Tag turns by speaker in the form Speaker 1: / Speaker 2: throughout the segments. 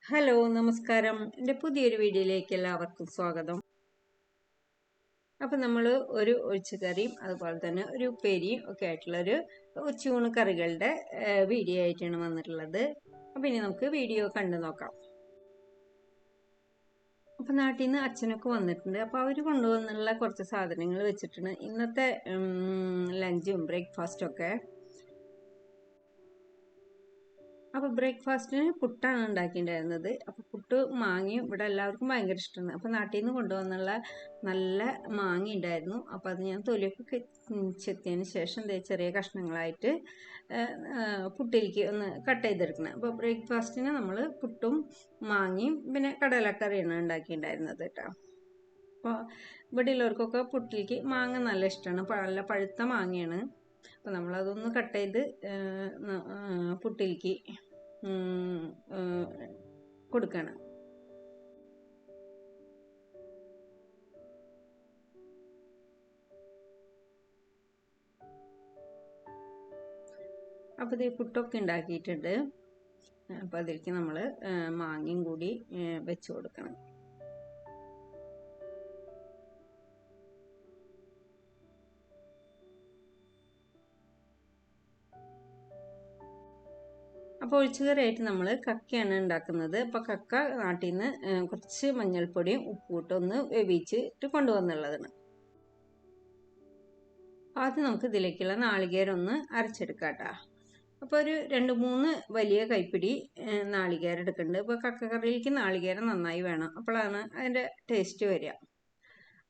Speaker 1: Hello നമസ്കാരം. എൻ്റെ പുതിയൊരു വീഡിയോയിലേക്ക് എല്ലാവർക്കും സ്വാഗതം. അപ്പം നമ്മൾ ഒരു ഒഴിച്ചുകറിയും അതുപോലെ തന്നെ ഒരു ഉപ്പേരിയും ഒക്കെ ആയിട്ടുള്ളൊരു ഉച്ചയൂണ് കറികളുടെ വീഡിയോ ആയിട്ടാണ് വന്നിട്ടുള്ളത്. അപ്പം ഇനി നമുക്ക് വീഡിയോ കണ്ടു നോക്കാം. അപ്പം നാട്ടിൽ നിന്ന് അച്ഛനൊക്കെ വന്നിട്ടുണ്ട്. അപ്പോൾ അവർ കൊണ്ടുവന്നുള്ള കുറച്ച് സാധനങ്ങൾ വെച്ചിട്ടാണ് ഇന്നത്തെ ലഞ്ചും ബ്രേക്ക്ഫാസ്റ്റും ഒക്കെ. അപ്പോൾ ബ്രേക്ക്ഫാസ്റ്റിന് പുട്ടാണ് ഉണ്ടാക്കിയിട്ടുണ്ടായിരുന്നത്. അപ്പോൾ പുട്ട് മാങ്ങയും ഇവിടെ എല്ലാവർക്കും ഭയങ്കര ഇഷ്ടമാണ്. അപ്പോൾ നാട്ടിൽ നിന്ന് കൊണ്ടുവന്നുള്ള നല്ല മാങ്ങ ഉണ്ടായിരുന്നു. അപ്പോൾ അത് ഞാൻ തൊലിയൊക്കെ ചെത്തിയതിന് ശേഷം ചെറിയ കഷ്ണങ്ങളായിട്ട് പുട്ടിലേക്ക് ഒന്ന് കട്ട് ചെയ്തെടുക്കണം. അപ്പോൾ ബ്രേക്ക്ഫാസ്റ്റിന് നമ്മൾ പുട്ടും മാങ്ങയും പിന്നെ കടലക്കറിയാണ് ഉണ്ടാക്കിയിട്ടുണ്ടായിരുന്നത് കേട്ടോ. അപ്പോൾ ഇവിടെ ഉള്ളവർക്കൊക്കെ പുട്ടിലേക്ക് മാങ്ങ നല്ല ഇഷ്ടമാണ്. നല്ല പഴുത്ത മാങ്ങയാണ്. അപ്പോൾ നമ്മളതൊന്ന് കട്ട് ചെയ്ത് പുട്ടിലേക്ക് കൊടുക്കണം. അപ്പോൾ ഇത് പുട്ടൊക്കെ ഉണ്ടാക്കിയിട്ടുണ്ട്. അപ്പോൾ അതിലേക്ക് നമ്മൾ മാങ്ങയും കൂടി വെച്ച് കൊടുക്കണം. അപ്പോൾ ഒഴിച്ചുകറിയായിട്ട് നമ്മൾ കക്കയാണ് ഉണ്ടാക്കുന്നത്. അപ്പോൾ കക്ക നാട്ടിൽ നിന്ന് കുറച്ച് മഞ്ഞൾപ്പൊടിയും ഉപ്പും ഒന്ന് വേവിച്ചിട്ട് കൊണ്ടുവന്നുള്ളതാണ്. ആദ്യം നമുക്ക് ഇതിലേക്കുള്ള നാളികേരം ഒന്ന് അരച്ചെടുക്കാം കേട്ടോ. അപ്പോൾ ഒരു 2-3 വലിയ കൈപ്പിടി നാളികേരം എടുക്കുന്നുണ്ട്. അപ്പോൾ കക്കക്കറിയിലേക്ക് നാളികേരം നന്നായി വേണം, അപ്പോഴാണ് അതിൻ്റെ ടേസ്റ്റ് വരിക.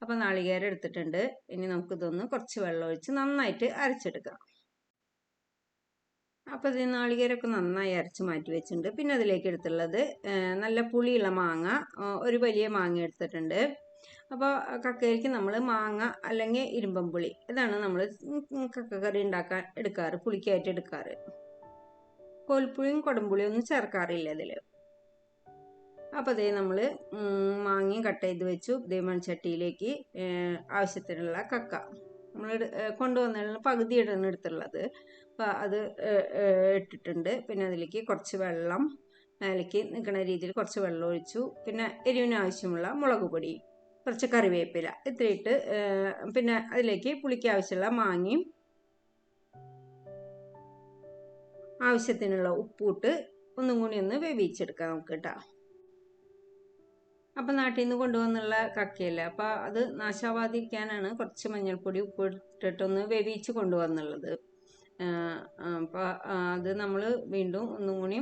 Speaker 1: അപ്പോൾ നാളികേരം എടുത്തിട്ടുണ്ട്. ഇനി നമുക്കിതൊന്ന് കുറച്ച് വെള്ളം ഒഴിച്ച് നന്നായിട്ട് അരച്ചെടുക്കാം. അപ്പോൾ ഇത് നാളികേരമൊക്കെ നന്നായി അരച്ച് മാറ്റി വെച്ചിട്ടുണ്ട്. പിന്നെ അതിലേക്ക് എടുത്തുള്ളത് നല്ല പുളിയുള്ള മാങ്ങ, ഒരു വലിയ മാങ്ങ എടുത്തിട്ടുണ്ട്. അപ്പോൾ കക്കയിലേക്ക് നമ്മൾ മാങ്ങ അല്ലെങ്കിൽ ഇരുമ്പമ്പുളി, ഇതാണ് നമ്മൾ കക്കക്കറി ഉണ്ടാക്കാൻ എടുക്കാറ്, പുളിക്കായിട്ട് എടുക്കാറ്. കോൽപ്പുളിയും കൊടംപുളിയും ഒന്നും ചേർക്കാറില്ല ഇതിൽ. അപ്പോൾ അതേ നമ്മൾ മാങ്ങയും കട്ട് ചെയ്ത് വെച്ചു. ഇതേ മൺചട്ടിയിലേക്ക് ആവശ്യത്തിനുള്ള കക്ക നമ്മൾ കൊണ്ടുവന്നതിന് പകുതി ഇടാണ് എടുത്തുള്ളത്. അപ്പോൾ അത് ഇട്ടിട്ടുണ്ട്. പിന്നെ അതിലേക്ക് കുറച്ച് വെള്ളം അതിലേക്ക് നിൽക്കുന്ന രീതിയിൽ കുറച്ച് വെള്ളം ഒഴിച്ചു. പിന്നെ എരിവിന് ആവശ്യമുള്ള മുളക് പൊടി, കുറച്ച് കറിവേപ്പില ഇത്രയിട്ട്, പിന്നെ അതിലേക്ക് പുളിക്ക് ആവശ്യമുള്ള മാങ്ങയും ആവശ്യത്തിനുള്ള ഉപ്പിട്ട് ഒന്നും കൂടി ഒന്ന് വേവിച്ചെടുക്കാം നമുക്ക് കേട്ടോ. അപ്പം നാട്ടിൽ നിന്ന് കൊണ്ടുവന്നുള്ള കക്കയല്ല, അപ്പം അത് നാശാവാതിരിക്കാനാണ് കുറച്ച് മഞ്ഞൾപ്പൊടി ഉപ്പ് ഇട്ടിട്ടൊന്ന് വേവിച്ച് കൊണ്ടുവന്നുള്ളത്. അപ്പോൾ അത് നമ്മൾ വീണ്ടും ഒന്നും കൂടി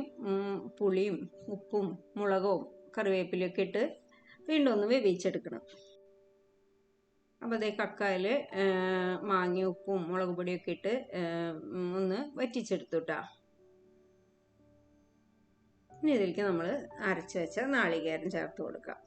Speaker 1: പുളിയും ഉപ്പും മുളകും കറിവേപ്പിലയൊക്കെ ഇട്ട് വീണ്ടും ഒന്ന് വേവിച്ചെടുക്കണം. അപ്പോൾ അതേ കക്കയിൽ മാങ്ങ ഉപ്പും മുളക് പൊടിയൊക്കെ ഇട്ട് ഒന്ന് വറ്റിച്ചെടുത്തു കേട്ടോ. ഇനി ഇതിലേക്ക് നമ്മൾ അരച്ച് വെച്ച നാളികേരം ചേർത്ത് കൊടുക്കാം.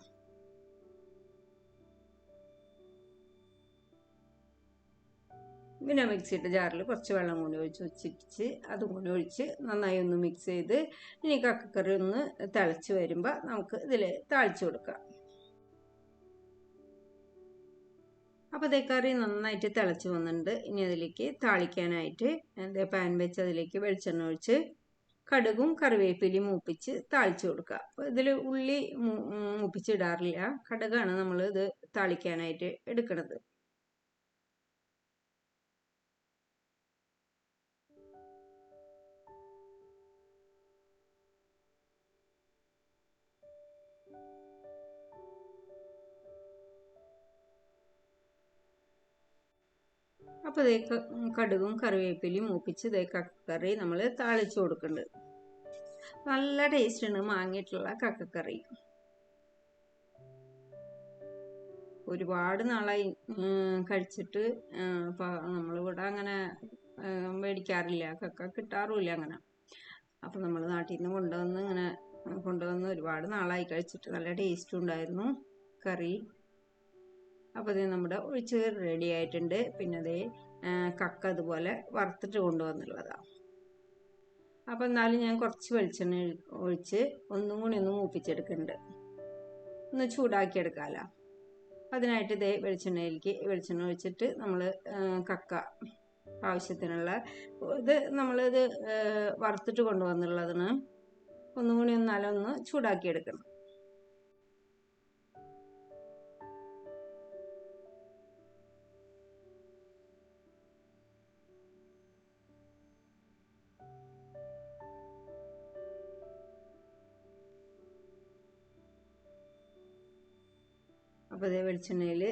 Speaker 1: പിന്നെ മിക്സിയുടെ ജാറിൽ കുറച്ച് വെള്ളം കൂടി ഒഴിച്ച് വെച്ചിട്ട് അതും കൂടി ഒഴിച്ച് നന്നായി ഒന്ന് മിക്സ് ചെയ്ത് ഇനി കക്കക്കറി ഒന്ന് തിളച്ച് വരുമ്പോൾ നമുക്ക് ഇതിൽ താളിച്ച് കൊടുക്കാം. അപ്പോൾ അതേ കറി നന്നായിട്ട് തിളച്ച് വന്നിട്ടുണ്ട്. ഇനി അതിലേക്ക് താളിക്കാനായിട്ട് പാൻ വെച്ച് അതിലേക്ക് വെളിച്ചെണ്ണ ഒഴിച്ച് കടുകും കറിവേപ്പിലയും മൂപ്പിച്ച് താളിച്ച് കൊടുക്കുക. അപ്പോൾ ഇതിൽ ഉള്ളി മൂപ്പിച്ചിടാറില്ല, കടുകാണ് നമ്മൾ ഇത് താളിക്കാനായിട്ട് എടുക്കുന്നത്. അപ്പോൾ ഇതേ കടുകും കറിവേപ്പിലയും മൂപ്പിച്ച് ഇതേ കക്കക്കറി നമ്മൾ താളിച്ച് കൊടുക്കുന്നുണ്ട്. നല്ല ടേസ്റ്റാണ് മാങ്ങിയിട്ടുള്ള കക്കക്കറി. ഒരുപാട് നാളായി കഴിച്ചിട്ട്. നമ്മളിവിടെ അങ്ങനെ മേടിക്കാറില്ല, കക്ക കിട്ടാറുമില്ല അങ്ങനെ. അപ്പം നമ്മൾ നാട്ടിൽ നിന്ന് കൊണ്ടുവന്ന് ഒരുപാട് നാളായി കഴിച്ചിട്ട്. നല്ല ടേസ്റ്റും ഉണ്ടായിരുന്നു കറി. അപ്പോൾ ഇത് നമ്മുടെ ഒഴിച്ചുകറി റെഡി ആയിട്ടുണ്ട്. പിന്നെ അതേ കക്ക അതുപോലെ വറുത്തിട്ട് കൊണ്ടുവന്നുള്ളതാണ്. അപ്പോൾ എന്നാലും ഞാൻ കുറച്ച് വെളിച്ചെണ്ണ ഒഴിച്ച് ഒന്നും കൂടി ഒന്ന് മൂപ്പിച്ചെടുക്കുന്നുണ്ട്, ഒന്ന് ചൂടാക്കിയെടുക്കാമല്ലോ. അതിനായിട്ട് ഇതേ വെളിച്ചെണ്ണ ഒഴിച്ചിട്ട് നമ്മൾ കക്ക ആവശ്യത്തിനുള്ള ഇത് നമ്മളിത് വറുത്തിട്ട് കൊണ്ടുവന്നുള്ളതാണ്. ഒന്നും കൂടി ഒന്ന് ചൂടാക്കിയെടുക്കണം. അപ്പോൾ അതേ വെളിച്ചെണ്ണയിൽ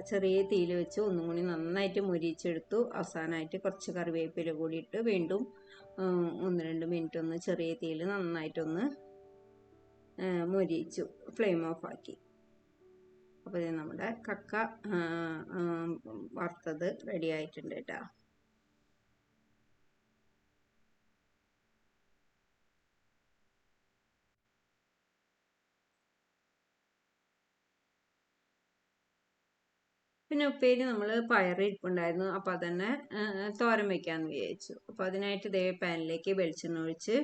Speaker 1: ചെറിയ തീയിൽ വെച്ച് ഒന്നും കൂടി നന്നായിട്ട് മുരിച്ചെടുത്തു. അവസാനമായിട്ട് കുറച്ച് കറിവേപ്പില കൂടി ഇട്ട് വീണ്ടും 1-2 മിനിറ്റ് ഒന്ന് ചെറിയ തീയിൽ നന്നായിട്ടൊന്ന് മുരിച്ചു ഫ്ലെയിം ഓഫാക്കി. അപ്പോൾ ഇത് നമ്മുടെ കക്ക വറുത്തത് റെഡി ആയിട്ടുണ്ട് കേട്ടോ. പിന്നെ ഉപ്പേരി നമ്മൾ പയർ ഇരിപ്പുണ്ടായിരുന്നു. അപ്പോൾ അതന്നെ തോരൻ വയ്ക്കാമെന്ന് വിചാരിച്ചു. അപ്പോൾ അതിനായിട്ട് ഇതേ പാനിലേക്ക് വെളിച്ചെണ്ണ ഒഴിച്ച്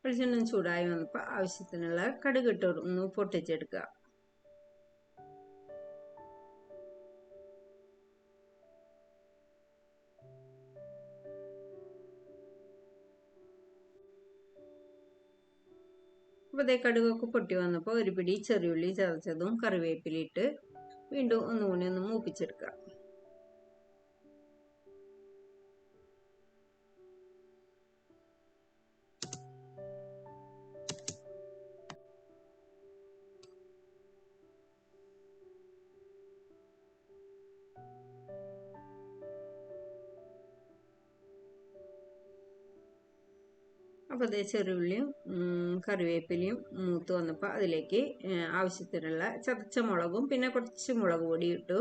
Speaker 1: വെളിച്ചെണ്ണ ചൂടായി വന്നപ്പോൾ ആവശ്യത്തിനുള്ള കടുക് ഇട്ട് ഒന്ന് പൊട്ടിച്ചെടുക്കുക. അപ്പോൾ അതേ കടുകൊക്കെ പൊട്ടി വന്നപ്പോൾ ഒരു പിടി ചെറിയുള്ളി ചതച്ചതും കറിവേപ്പിലിട്ട് വീണ്ടും ഒന്നുകൂടി ഒന്ന് മൂപ്പിച്ചെടുക്കുക. അപ്പോൾ അതേ ചെറിയുള്ളിയും കറിവേപ്പിലയും മൂത്ത് വന്നപ്പോൾ അതിലേക്ക് ആവശ്യത്തിനുള്ള ചതച്ച മുളകും പിന്നെ കുറച്ച് മുളക് പൊടി ഇട്ടു.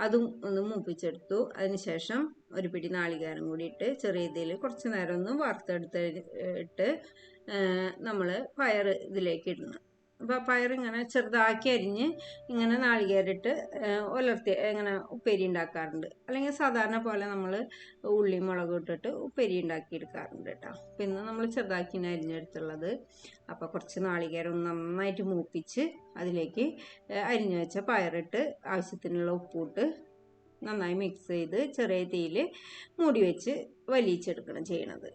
Speaker 1: അതും ഒന്ന് മൂപ്പിച്ചെടുത്തു. അതിനുശേഷം ഒരു പിടി നാളികേരം കൂടി ഇട്ട് ചെറിയ ഇതിൽ കുറച്ച് നേരം ഒന്ന് വറുത്തെടുത്തിട്ട് നമ്മൾ പയർ ഇതിലേക്ക് ഇടണം. അപ്പോൾ പയറിങ്ങനെ ചെറുതാക്കി അരിഞ്ഞ് ഇങ്ങനെ നാളികേരിട്ട് ഉലർത്തി ഇങ്ങനെ ഉപ്പേരി ഉണ്ടാക്കാറുണ്ട്. അല്ലെങ്കിൽ സാധാരണ പോലെ നമ്മൾ ഉള്ളി മുളക് ഇട്ടിട്ട് ഉപ്പേരി ഉണ്ടാക്കി എടുക്കാറുണ്ട് കേട്ടോ. പിന്നെ നമ്മൾ ചെറുതാക്കി അരിഞ്ഞെടുത്തുള്ളത്. അപ്പോൾ കുറച്ച് നാളികേരം നന്നായിട്ട് മൂപ്പിച്ച് അതിലേക്ക് അരിഞ്ഞു വെച്ച പയറിട്ട് ആവശ്യത്തിനുള്ള ഉപ്പിട്ട് നന്നായി മിക്സ് ചെയ്ത് ചെറിയ തീയിൽ മൂടി വെച്ച് വലിച്ചെടുക്കണം ചെയ്യണത്.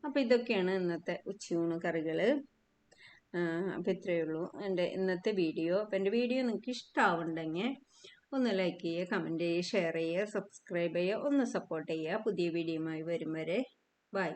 Speaker 1: അപ്പോൾ ഇതൊക്കെയാണ് ഇന്നത്തെ ഉച്ചയൂണ് കറികൾ. അപ്പോൾ ഇത്രയേ ഉള്ളൂ എൻ്റെ ഇന്നത്തെ വീഡിയോ. അപ്പോൾ എൻ്റെ വീഡിയോ നിങ്ങൾക്ക് ഇഷ്ടമാവുന്നുണ്ടെങ്കിൽ ഒന്ന് ലൈക്ക് ചെയ്യുക, കമൻറ്റ് ചെയ്യുക, ഷെയർ ചെയ്യുക, സബ്സ്ക്രൈബ് ചെയ്യുക, ഒന്ന് സപ്പോർട്ട് ചെയ്യുക. പുതിയ വീഡിയോയുമായി വരും വരെ ബൈ.